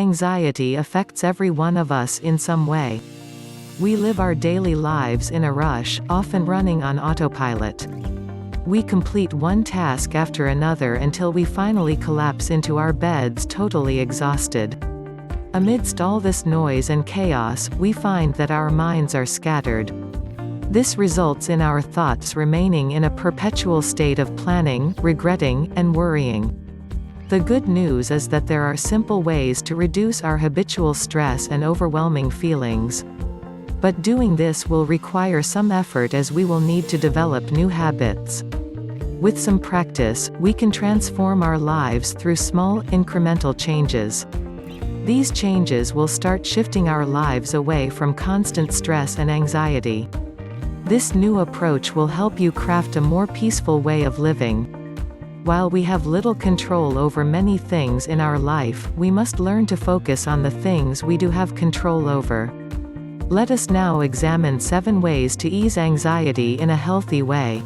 Anxiety affects every one of us in some way. We live our daily lives in a rush, often running on autopilot. We complete one task after another until we finally collapse into our beds totally exhausted. Amidst all this noise and chaos, we find that our minds are scattered. This results in our thoughts remaining in a perpetual state of planning, regretting, and worrying. The good news is that there are simple ways to reduce our habitual stress and overwhelming feelings. But doing this will require some effort, as we will need to develop new habits. With some practice, we can transform our lives through small, incremental changes. These changes will start shifting our lives away from constant stress and anxiety. This new approach will help you craft a more peaceful way of living. While we have little control over many things in our life, we must learn to focus on the things we do have control over. Let us now examine 7 ways to ease anxiety in a healthy way.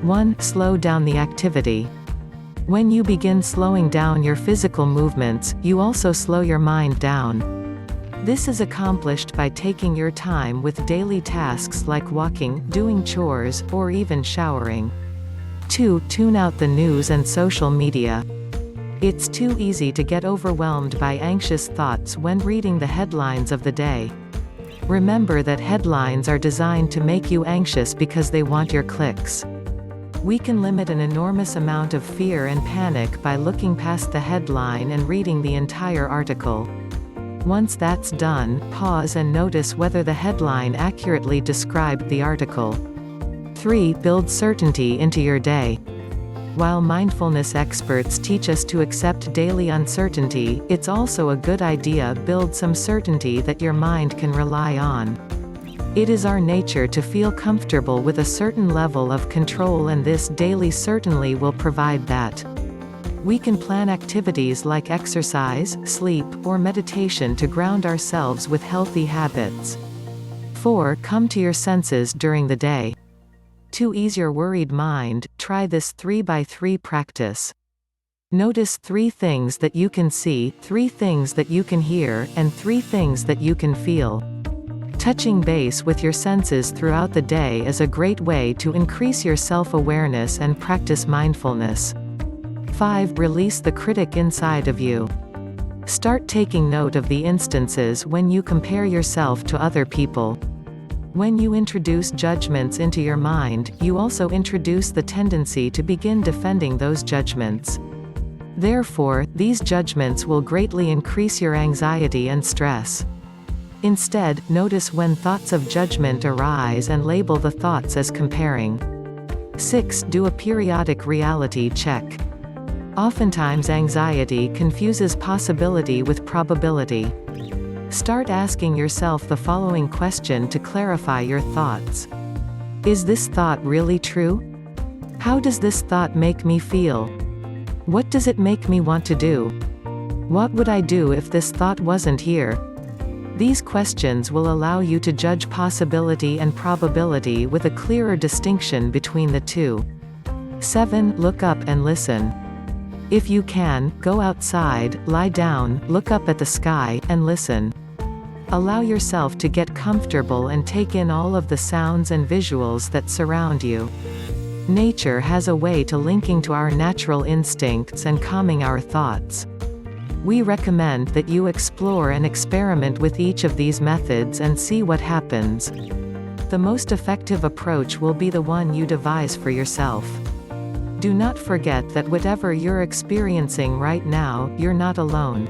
1. Slow down the activity. When you begin slowing down your physical movements, you also slow your mind down. This is accomplished by taking your time with daily tasks like walking, doing chores, or even showering. 2. Tune out the news and social media. It's too easy to get overwhelmed by anxious thoughts when reading the headlines of the day. Remember that headlines are designed to make you anxious because they want your clicks. We can limit an enormous amount of fear and panic by looking past the headline and reading the entire article. Once that's done, pause and notice whether the headline accurately described the article. 3. Build certainty into your day. While mindfulness experts teach us to accept daily uncertainty, it's also a good idea to build some certainty that your mind can rely on. It is our nature to feel comfortable with a certain level of control, and this daily certainty will provide that. We can plan activities like exercise, sleep, or meditation to ground ourselves with healthy habits. 4. Come to your senses during the day. To ease your worried mind, try this 3x3 practice. Notice 3 things that you can see, 3 things that you can hear, and 3 things that you can feel. Touching base with your senses throughout the day is a great way to increase your self-awareness and practice mindfulness. 5. Release the critic inside of you. Start taking note of the instances when you compare yourself to other people. When you introduce judgments into your mind, you also introduce the tendency to begin defending those judgments. Therefore, these judgments will greatly increase your anxiety and stress. Instead, notice when thoughts of judgment arise and label the thoughts as comparing. 6. Do a periodic reality check. Oftentimes anxiety confuses possibility with probability. Start asking yourself the following question to clarify your thoughts. Is this thought really true? How does this thought make me feel? What does it make me want to do? What would I do if this thought wasn't here? These questions will allow you to judge possibility and probability with a clearer distinction between the two. 7. Look up and listen. If you can, go outside, lie down, look up at the sky, and listen. Allow yourself to get comfortable and take in all of the sounds and visuals that surround you. Nature has a way to linking to our natural instincts and calming our thoughts. We recommend that you explore and experiment with each of these methods and see what happens. The most effective approach will be the one you devise for yourself. Do not forget that whatever you're experiencing right now, you're not alone.